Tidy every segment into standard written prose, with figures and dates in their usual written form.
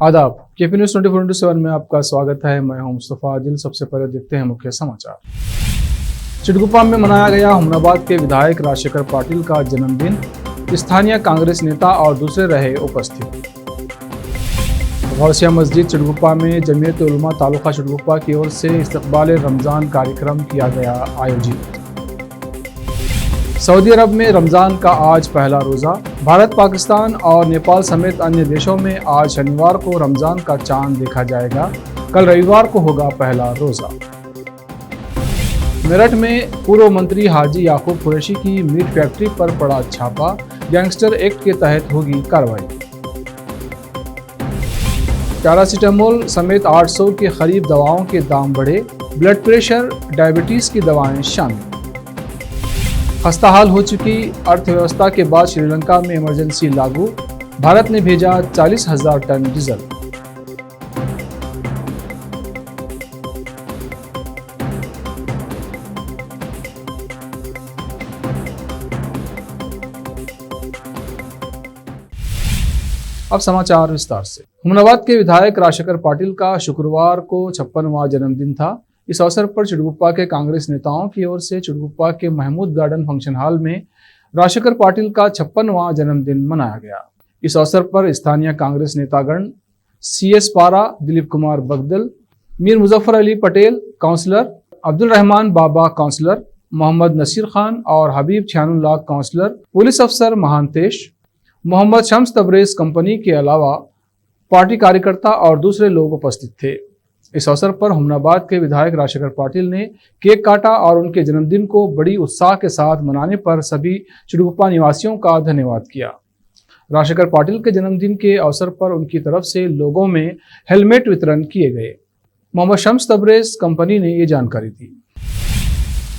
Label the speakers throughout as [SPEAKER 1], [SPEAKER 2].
[SPEAKER 1] आदाब। KP news 24/7 में आपका स्वागत है। मैं हूं मुस्तफ़ा आदिल। सबसे पहले देखते हैं मुख्य समाचार। चिड़गुप्पा में मनाया गया हुमनाबाद के विधायक राजशेखर पाटिल का जन्मदिन। स्थानीय कांग्रेस नेता और दूसरे रहे उपस्थित। गौसिया मस्जिद चिड़गुप्पा में जमीयत उलमा तालुका चिड़गुप्पा की ओर से इस्तकबाल रमज़ान कार्यक्रम किया गया आयोजित। सऊदी अरब में रमज़ान का आज पहला रोज़ा। भारत, पाकिस्तान और नेपाल समेत अन्य देशों में आज शनिवार को रमज़ान का चांद देखा जाएगा। कल रविवार को होगा पहला रोज़ा। मेरठ में पूर्व मंत्री हाजी याकूब कुरैशी की मीट फैक्ट्री पर पड़ा छापा। गैंगस्टर एक्ट के तहत होगी कार्रवाई। पैरासीटामोल समेत 800 के करीब दवाओं के दाम बढ़े। ब्लड प्रेशर, डायबिटीज़ की दवाएं शामिल। खस्ताहाल हो चुकी अर्थव्यवस्था के बाद श्रीलंका में इमरजेंसी लागू। भारत ने भेजा 40,000 टन डीजल। अब समाचार विस्तार से। हुमनाबाद के विधायक राजशेखर पाटिल का शुक्रवार को 56वां जन्मदिन था। इस अवसर पर चिड़गुप्पा के कांग्रेस नेताओं की ओर से चिड़गुप्पा के महमूद गार्डन फंक्शन हॉल में राजशेखर पाटिल का 56वां जन्मदिन मनाया गया। इस अवसर पर स्थानीय कांग्रेस नेतागण CS पारा, दिलीप कुमार बगदल, मीर मुजफ्फर अली पटेल काउंसलर, अब्दुल रहमान बाबा काउंसलर, मोहम्मद नसीर खान और हबीब छियानुल्लाह काउंसलर, पुलिस अफसर महांतेश, मोहम्मद शम्स तबरेज कंपनी के अलावा पार्टी कार्यकर्ता और दूसरे लोग उपस्थित थे। इस अवसर पर हुमनाबाद के विधायक राजशेखर पाटिल ने केक काटा और उनके जन्मदिन को बड़ी उत्साह के साथ मनाने पर सभी चिड़गुप्पा निवासियों का धन्यवाद किया। राजशेखर पाटिल के जन्मदिन के अवसर पर उनकी तरफ से लोगों में हेलमेट वितरण किए गए। मोहम्मद शम्स तबरेज कंपनी ने ये जानकारी दी।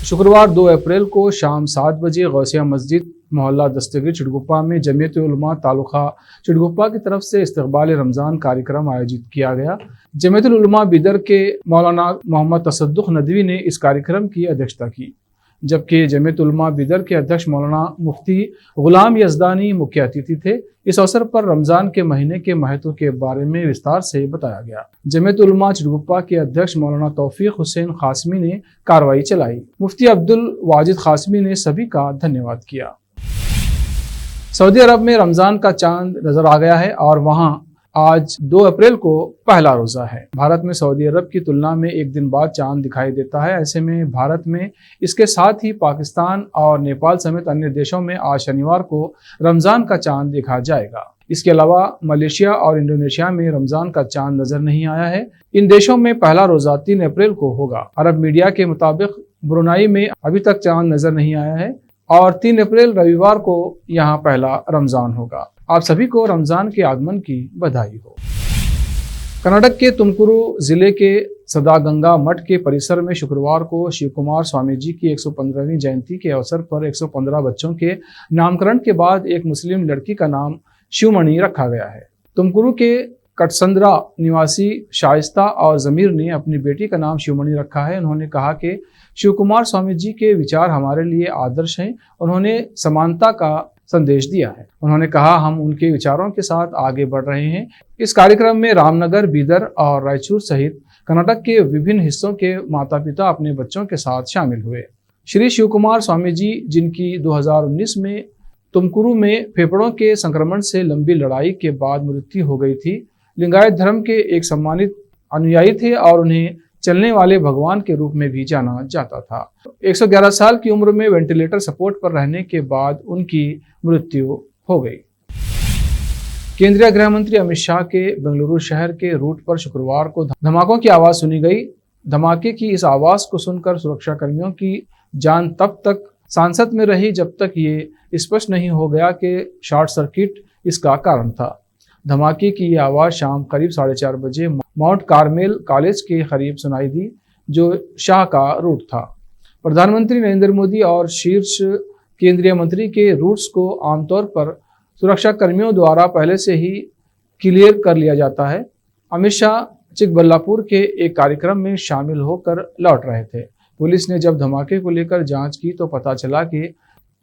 [SPEAKER 1] शुक्रवार 2 अप्रैल को शाम 7 बजे गौसिया मस्जिद मोहल्ला दस्तगीर चिड़गुप्पा में जमीयत उलमा तालुका चिड़गुप्पा की तरफ से इस्तकबाल रमज़ान कार्यक्रम आयोजित किया गया। जमीयत उलमा बिदर के मौलाना मोहम्मद तसद्दुक़ नदवी ने इस कार्यक्रम की अध्यक्षता की, जबकि जमीयत उलमा बिदर के अध्यक्ष मौलाना मुफ्ती गुलाम यज़दानी मुख्य अतिथि थे। इस अवसर पर रमज़ान के महीने के महत्व के बारे में विस्तार से बताया गया। जमीयत उलमा चिड़गुप्पा के अध्यक्ष मौलाना तौफीक हुसैन खासमी ने कार्रवाई चलाई। मुफ्ती अब्दुल वाजिद खासमी ने सभी का धन्यवाद किया। सऊदी अरब में रमज़ान का चांद नजर आ गया है और वहां आज 2 अप्रैल को पहला रोज़ा है। भारत में सऊदी अरब की तुलना में एक दिन बाद चांद दिखाई देता है। ऐसे में भारत में इसके साथ ही पाकिस्तान और नेपाल समेत अन्य देशों में आज शनिवार को रमज़ान का चांद देखा जाएगा। इसके अलावा मलेशिया और इंडोनेशिया में रमज़ान का चांद नजर नहीं आया है। इन देशों में पहला रोज़ा 3 अप्रैल को होगा। अरब मीडिया के मुताबिक ब्रुनाई में अभी तक चांद नजर नहीं आया है और 3 अप्रैल रविवार को यहाँ पहला रमज़ान होगा। आप सभी को रमज़ान के आगमन की बधाई हो। कर्नाटक के तुमकुरू जिले के सदागंगा मठ के परिसर में शुक्रवार को शिव कुमार स्वामी जी की 115वीं जयंती के अवसर पर 115 बच्चों के नामकरण के बाद एक मुस्लिम लड़की का नाम शिवमणि रखा गया है। तुमकुरू के कटसंद्रा निवासी शाइस्ता और जमीर ने अपनी बेटी का नाम शिवमणि रखा है। उन्होंने कहा कि शिव कुमार स्वामी जी के विचार हमारे लिए आदर्श हैं। उन्होंने समानता का संदेश दिया है। उन्होंने कहा, हम उनके विचारों के साथ आगे बढ़ रहे हैं। इस कार्यक्रम में रामनगर, बीदर और रायचूर सहित कर्नाटक के विभिन्न हिस्सों के माता पिता अपने बच्चों के साथ शामिल हुए। श्री शिव कुमार स्वामी जी, जिनकी 2019 में तुमकुरू में फेफड़ों के संक्रमण से लंबी लड़ाई के बाद मृत्यु हो गई थी, लिंगायत धर्म के एक सम्मानित अनुयायी थे और उन्हें चलने वाले भगवान के रूप में भी जाना जाता था। 111 साल की उम्र में वेंटिलेटर सपोर्ट पर रहने के बाद उनकी मृत्यु हो गई। केंद्रीय गृह मंत्री अमित शाह के बेंगलुरु शहर के रूट पर शुक्रवार को धमाकों की आवाज सुनी गई। धमाके की इस आवाज को सुनकर सुरक्षा कर्मियों की जान तब तक सांसत में रही जब तक ये स्पष्ट नहीं हो गया कि शॉर्ट सर्किट इसका कारण था। धमाके की ये आवाज़ शाम करीब 4:30 बजे माउंट कार्मेल कॉलेज के करीब सुनाई दी, जो शाह का रूट था। प्रधानमंत्री नरेंद्र मोदी और शीर्ष केंद्रीय मंत्री के रूट्स को आमतौर पर सुरक्षा कर्मियों द्वारा पहले से ही क्लियर कर लिया जाता है। अमित शाह चिकबल्लापुर के एक कार्यक्रम में शामिल होकर लौट रहे थे। पुलिस ने जब धमाके को लेकर जांच की तो पता चला कि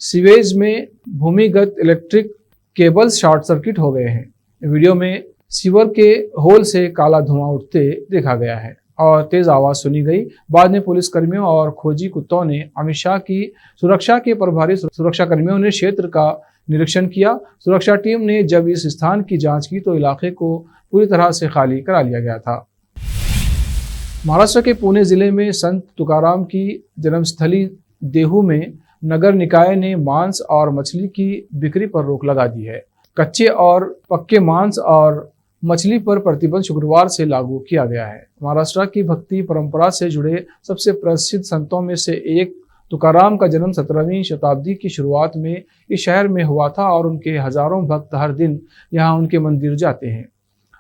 [SPEAKER 1] सीवेज में भूमिगत इलेक्ट्रिक केबल्स शॉर्ट सर्किट हो गए हैं। वीडियो में सीवर के होल से काला धुआं उठते देखा गया है और तेज आवाज सुनी गई। बाद में पुलिस कर्मियों और खोजी कुत्तों ने अमित शाह की सुरक्षा के प्रभारी सुरक्षा कर्मियों ने क्षेत्र का निरीक्षण किया। सुरक्षा टीम ने जब इस स्थान की जांच की तो इलाके को पूरी तरह से खाली करा लिया गया था। महाराष्ट्र के पुणे जिले में संत तुकाराम की जन्मस्थली देहू में नगर निकाय ने मांस और मछली की बिक्री पर रोक लगा दी है। कच्चे और पक्के मांस और मछली पर प्रतिबंध शुक्रवार से लागू किया गया है। महाराष्ट्र की भक्ति परंपरा से जुड़े सबसे प्रसिद्ध संतों में से एक तुकाराम का जन्म 17वीं शताब्दी की शुरुआत में इस शहर में हुआ था और उनके हजारों भक्त हर दिन यहाँ उनके मंदिर जाते हैं।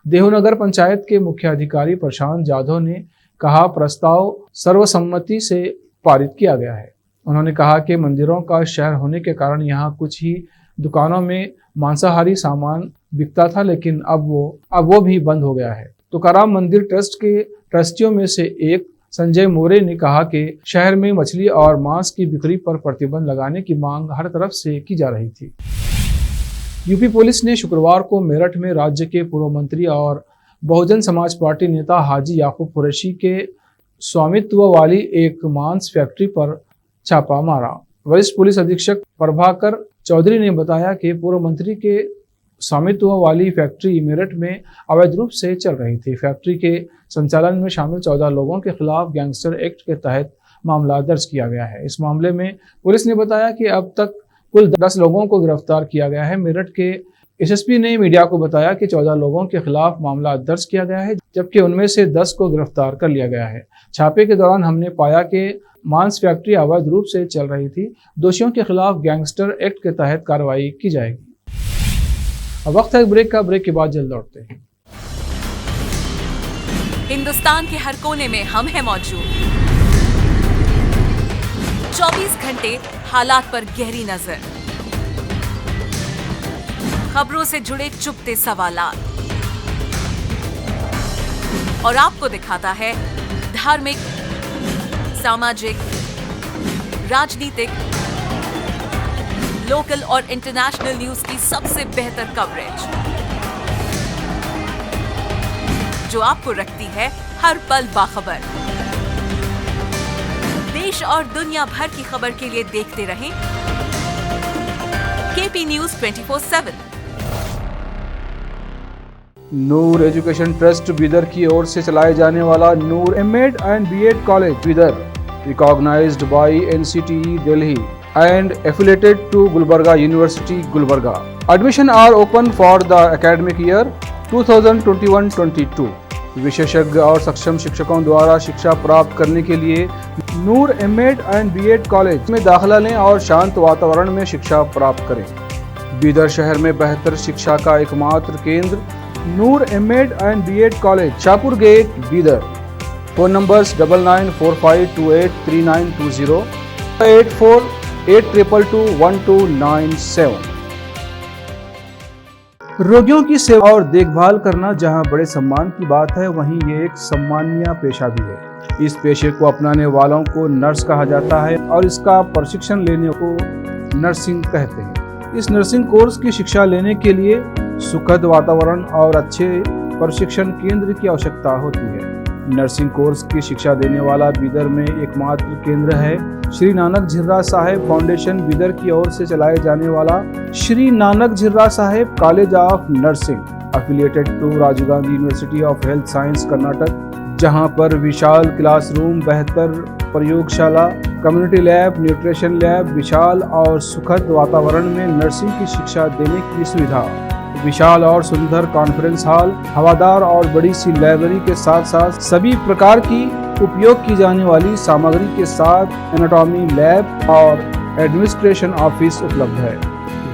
[SPEAKER 1] देहू नगर पंचायत के मुख्य अधिकारी प्रशांत जाधव ने कहा, प्रस्ताव सर्वसम्मति से पारित किया गया है। उन्होंने कहा कि मंदिरों का शहर होने के कारण यहाँ कुछ ही दुकानों में मांसाहारी सामान बिकता था, लेकिन अब वो भी बंद हो गया है। तुकाराम मंदिर ट्रस्ट के ट्रस्टियों में से एक संजय मोरे ने कहा कि शहर में मछली और मांस की बिक्री पर प्रतिबंध लगाने की मांग हर तरफ से की जा रही थी। यूपी पुलिस ने शुक्रवार को मेरठ में राज्य के पूर्व मंत्री और बहुजन समाज पार्टी नेता हाजी याकूब कुरैशी के स्वामित्व वाली एक मांस फैक्ट्री पर छापा मारा। वरिष्ठ पुलिस अधीक्षक प्रभाकर चौधरी ने बताया कि पूर्व मंत्री के स्वामित्व वाली फैक्ट्री मेरठ में अवैध रूप से चल रही थी। फैक्ट्री के संचालन में शामिल 14 लोगों के खिलाफ गैंगस्टर एक्ट के तहत मामला दर्ज किया गया है। इस मामले में पुलिस ने बताया कि अब तक कुल 10 लोगों को गिरफ्तार किया गया है। मेरठ के एसएसपी ने मीडिया को बताया कि 14 लोगों के खिलाफ मामला दर्ज किया गया है, जबकि उनमें से 10 को गिरफ्तार कर लिया गया है। छापे के दौरान हमने पाया कि मांस फैक्ट्री अवैध रूप से चल रही थी। दोषियों के खिलाफ गैंगस्टर एक्ट के तहत कार्रवाई की जाएगी। अब वक्त है ब्रेक का। ब्रेक के बाद जल्द लौटते हैं।
[SPEAKER 2] हिंदुस्तान के हर कोने में हम हैं मौजूद। 24 घंटे हालात पर गहरी नजर, खबरों से जुड़े चुपते सवालात और आपको दिखाता है धार्मिक, सामाजिक, राजनीतिक, लोकल और इंटरनेशनल न्यूज की सबसे बेहतर कवरेज जो आपको रखती है हर पल बाखबर। देश और दुनिया भर की खबर के लिए देखते रहें KP News 24/7।
[SPEAKER 1] Noor Education Trust Bidar की ओर से चलाए जाने वाला Noor MEd and BEd College Bidar, recognized by NCTE Delhi and affiliated to Gulbarga University, Gulbarga. Admission are open for the academic year 2021-22. विशेषज्ञ और सक्षम शिक्षकों द्वारा शिक्षा प्राप्त करने के लिए नूर एमएड एंड बीएड कॉलेज में दाखिला लें और शांत वातावरण में शिक्षा प्राप्त करें। बीदर शहर में बेहतर शिक्षा का एकमात्र केंद्र Noor MEd and BEd College, Shahpur gate, Bidar. Phone numbers 9945283920, 8482221297। रोगियों की सेवा और देखभाल करना जहां बड़े सम्मान की बात है, वहीं ये एक सम्मानीय पेशा भी है। इस पेशे को अपनाने वालों को नर्स कहा जाता है और इसका प्रशिक्षण लेने को नर्सिंग कहते हैं। इस नर्सिंग कोर्स की शिक्षा लेने के लिए सुखद वातावरण और अच्छे प्रशिक्षण केंद्र की आवश्यकता होती है। नर्सिंग कोर्स की शिक्षा देने वाला बीदर में एकमात्र केंद्र है श्री नानक झिर्रा साहेब फाउंडेशन बीदर की ओर से चलाए जाने वाला Shri Nanak Jhirra Saheb college of nursing, affiliated to Rajiv Gandhi university of health science Karnataka, जहां पर विशाल क्लासरूम, बेहतर प्रयोगशाला, कम्युनिटी लैब, न्यूट्रिशन लैब, विशाल और सुखद वातावरण में नर्सिंग की शिक्षा देने की सुविधा, विशाल और सुंदर कॉन्फ्रेंस हॉल, हवादार और बड़ी सी लाइब्रेरी के साथ साथ सभी प्रकार की उपयोग की जाने वाली सामग्री के साथ एनाटॉमी लैब और एडमिनिस्ट्रेशन ऑफिस उपलब्ध है।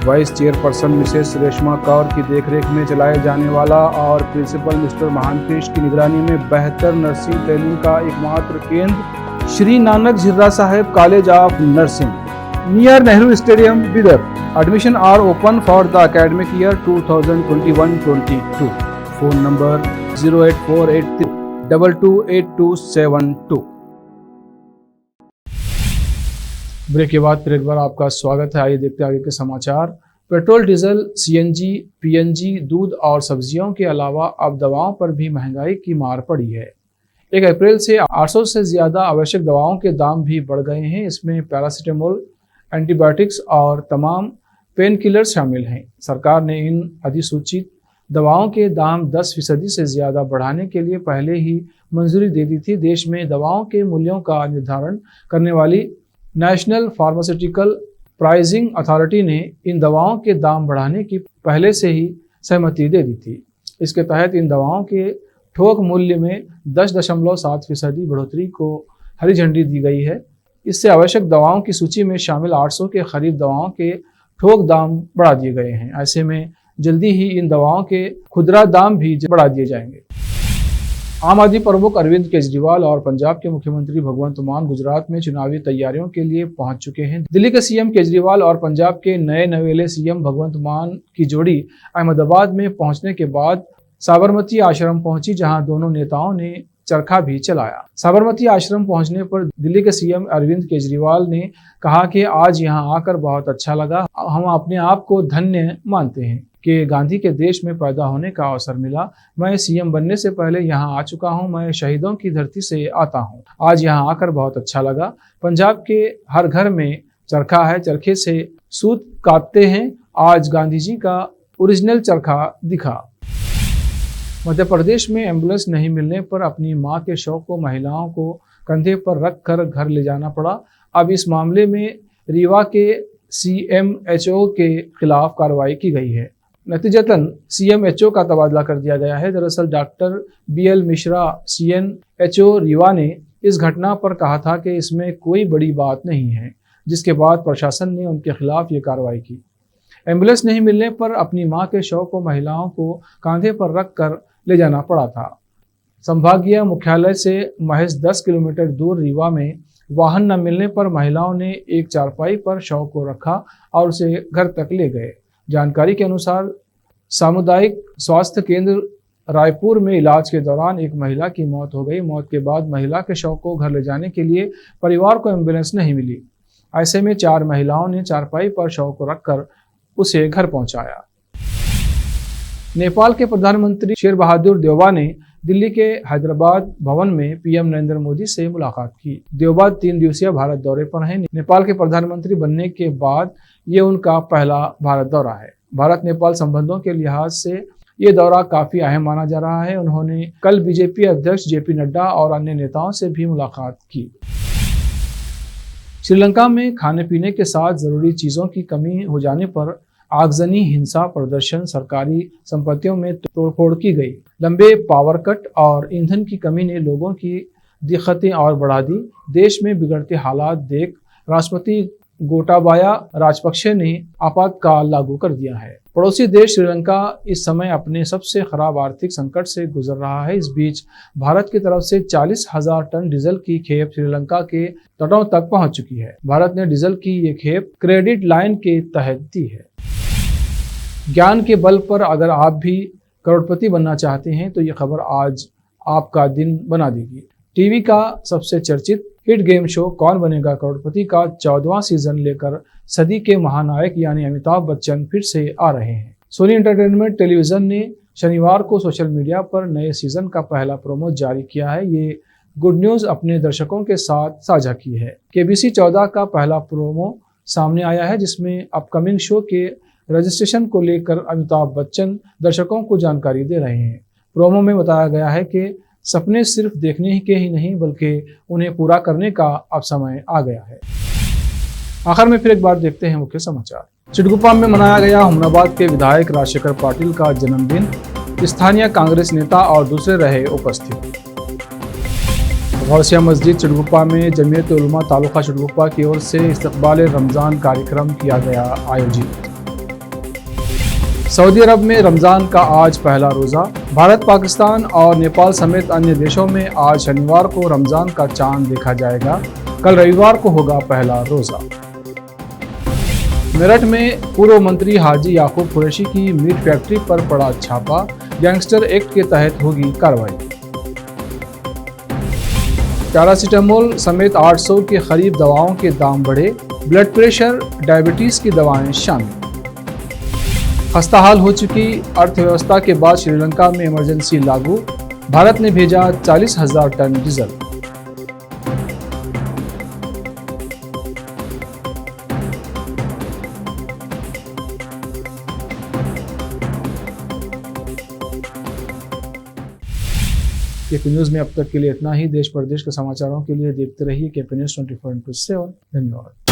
[SPEAKER 1] Vice chairperson Mrs Reshma Kaur की देखरेख में चलाए जाने वाला और प्रिंसिपल मिस्टर महांतेश की निगरानी में बेहतर नर्सिंग ट्रेनिंग का एकमात्र केंद्र Shri Nanak Jhirra Saheb college of nursing, near Nehru stadium, Bidar. Admission are open for the academic year 2021-22. Phone number 08483228272। Break के बाद फिर एक बार आपका स्वागत है। आइए देखते हैं आगे के समाचार। पेट्रोल, डीजल, सीएनजी, पीएनजी, दूध और सब्जियों के अलावा अब दवाओं पर भी महंगाई की मार पड़ी है। 1 अप्रैल से 800 से ज़्यादा आवश्यक दवाओं के दाम भी बढ़ गए हैं। इसमें पैरासीटामोल, एंटीबायोटिक्स और तमाम पेन किलर्स शामिल हैं। सरकार ने इन अधिसूचित दवाओं के दाम 10% से ज़्यादा बढ़ाने के लिए पहले ही मंजूरी दे दी थी। देश में दवाओं के मूल्यों का निर्धारण करने वाली नेशनल फार्मास्यूटिकल प्राइसिंग अथॉरिटी ने इन दवाओं के दाम बढ़ाने की पहले से ही सहमति दे दी थी। इसके तहत इन दवाओं के थोक मूल्य में 10.7% बढ़ोतरी को हरी झंडी दी गई है। इससे आवश्यक दवाओं की सूची में शामिल 800 के करीब दवाओं के थोक दाम बढ़ा दिए गए हैं। ऐसे में जल्दी ही इन दवाओं के खुदरा दाम भी बढ़ा दिए जाएंगे। आम आदमी प्रमुख अरविंद केजरीवाल और पंजाब के मुख्यमंत्री भगवंत मान गुजरात में चुनावी तैयारियों के लिए पहुंच चुके हैं। दिल्ली के सीएम केजरीवाल और पंजाब के नए नवेले सीएम भगवंत मान की जोड़ी अहमदाबाद में पहुंचने के बाद साबरमती आश्रम पहुंची, जहां दोनों नेताओं ने चरखा भी चलाया। साबरमती आश्रम पहुंचने पर दिल्ली के सीएम अरविंद केजरीवाल ने कहा कि आज यहां आकर बहुत अच्छा लगा। हम अपने आप को धन्य मानते हैं कि गांधी के देश में पैदा होने का अवसर मिला। मैं सीएम बनने से पहले यहां आ चुका हूं। मैं शहीदों की धरती से आता हूं। आज यहां आकर बहुत अच्छा लगा। पंजाब के हर घर में चरखा है, चरखे से सूत काटते हैं। आज गांधी जी का ओरिजिनल चरखा दिखा। मध्य प्रदेश में एम्बुलेंस नहीं मिलने पर अपनी मां के शव को महिलाओं को कंधे पर रखकर घर ले जाना पड़ा। अब इस मामले में रीवा के सीएमएचओ के खिलाफ कार्रवाई की गई है। नतीजतन सीएमएचओ का तबादला कर दिया गया है। दरअसल doctor BL Mishra CMHO Rewa ने इस घटना पर कहा था कि इसमें कोई बड़ी बात नहीं है, जिसके बाद प्रशासन ने उनके खिलाफ ये कार्रवाई की। एम्बुलेंस नहीं मिलने पर अपनी मां के शव को महिलाओं को कांधे पर रखकर ले जाना पड़ा था। संभागीय मुख्यालय से महज 10 किलोमीटर दूर रीवा में वाहन न मिलने पर महिलाओं ने एक चारपाई पर शव को रखा और उसे घर तक ले गए। जानकारी के अनुसार सामुदायिक स्वास्थ्य केंद्र रायपुर में इलाज के दौरान एक महिला की मौत हो गई। मौत के बाद महिला के शव को घर ले जाने के लिए परिवार को एम्बुलेंस नहीं मिली। ऐसे में 4 महिलाओं ने चारपाई पर शव को रखकर उसे घर पहुंचाया। नेपाल के प्रधानमंत्री शेर बहादुर देउबा ने दिल्ली के हैदराबाद भवन में पीएम नरेंद्र मोदी से मुलाकात की। देउबा 3 दिवसीय भारत दौरे पर हैं। नेपाल के प्रधानमंत्री बनने के बाद ये उनका पहला भारत दौरा है। भारत नेपाल संबंधों के लिहाज से ये दौरा काफी अहम माना जा रहा है। उन्होंने कल बीजेपी अध्यक्ष जेपी नड्डा और अन्य नेताओं से भी मुलाकात की। श्रीलंका में खाने पीने के साथ जरूरी चीजों की कमी हो जाने पर आगजनी, हिंसा, प्रदर्शन, सरकारी संपत्तियों में तोड़फोड़ की गई। लंबे पावर कट और ईंधन की कमी ने लोगों की दिक्कतें और बढ़ा दी। देश में बिगड़ते हालात देख राष्ट्रपति गोटाबाया राजपक्षे ने आपातकाल लागू कर दिया है। पड़ोसी देश श्रीलंका इस समय अपने सबसे खराब आर्थिक संकट से गुजर रहा है। इस बीच भारत की तरफ से 40,000 टन डीजल की खेप श्रीलंका के तटों तक पहुंच चुकी है। भारत ने डीजल की ये खेप क्रेडिट लाइन के तहत दी है। ज्ञान के बल पर अगर आप भी करोड़पति बनना चाहते हैं तो ये खबर आज आपका दिन बना देगी। टीवी का सबसे चर्चित हिट गेम शो कौन बनेगा करोड़पति का 14वां सीजन लेकर सदी के महानायक यानी अमिताभ बच्चन फिर से आ रहे हैं। सोनी एंटरटेनमेंट टेलीविजन ने शनिवार को सोशल मीडिया पर नए सीजन का पहला प्रोमो जारी किया है। ये गुड न्यूज अपने दर्शकों के साथ साझा की है। केबीसी 14 का पहला प्रोमो सामने आया है, जिसमें अपकमिंग शो के रजिस्ट्रेशन को लेकर अमिताभ बच्चन दर्शकों को जानकारी दे रहे हैं। प्रोमो में बताया गया है कि सपने सिर्फ देखने के ही नहीं बल्कि उन्हें पूरा करने का अब समय आ गया है। आखिर में फिर एक बार देखते हैं मुख्य समाचार। चिटगुप्पा में मनाया गया हुमनाबाद के विधायक राजशेखर पाटिल का जन्मदिन। स्थानीय कांग्रेस नेता और दूसरे रहे उपस्थित। गौसिया मस्जिद चिटगुप्पा में जमीयत उलमा तालुका चिटगुप्पा की ओर से इस्तकबाल रमज़ान कार्यक्रम किया गया आयोजित। सऊदी अरब में रमज़ान का आज पहला रोज़ा। भारत, पाकिस्तान और नेपाल समेत अन्य देशों में आज शनिवार को रमज़ान का चांद देखा जाएगा। कल रविवार को होगा पहला रोज़ा। मेरठ में पूर्व मंत्री हाजी याकूब कुरैशी की मीट फैक्ट्री पर पड़ा छापा। गैंगस्टर एक्ट के तहत होगी कार्रवाई। पैरासीटामोल समेत 800 के करीब दवाओं के दाम बढ़े। ब्लड प्रेशर, डायबिटीज की दवाएं शामिल। खस्ताहाल हो चुकी अर्थव्यवस्था के बाद श्रीलंका में इमरजेंसी लागू, भारत ने भेजा 40,000 टन डीजल। केपी न्यूज में अब तक के लिए इतना ही। देश प्रदेश के समाचारों के लिए देखते रहिए केपी न्यूज 24/7। धन्यवाद।